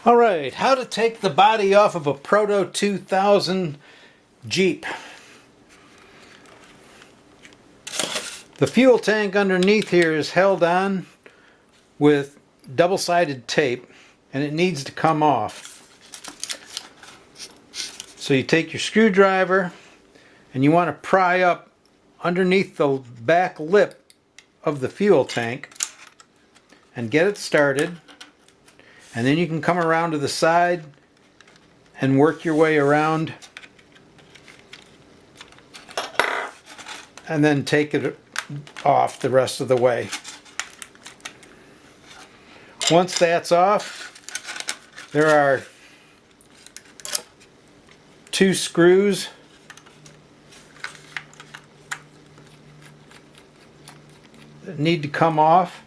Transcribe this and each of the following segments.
Alright, how to take the body off of a Proto 2000 Jeep. The fuel tank underneath here is held on with double-sided tape and it needs to come off. So you take your screwdriver and you want to pry up underneath the back lip of the fuel tank and get it started. And then you can come around to the side and work your way around and then take it off the rest of the way. Once that's off, there are 2 screws that need to come off.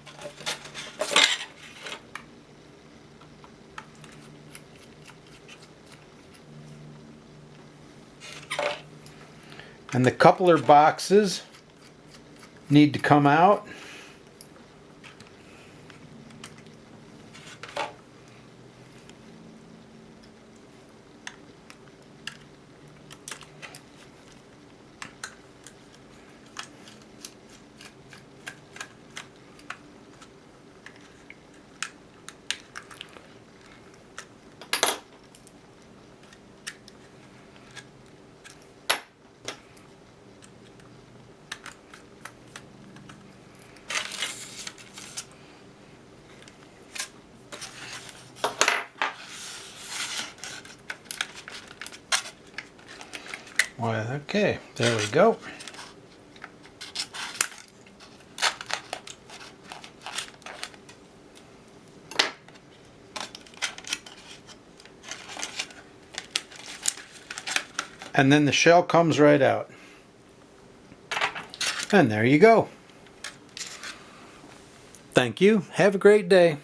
And the coupler boxes need to come out. Well, okay, there we go. And then the shell comes right out. And there you go. Thank you. Have a great day.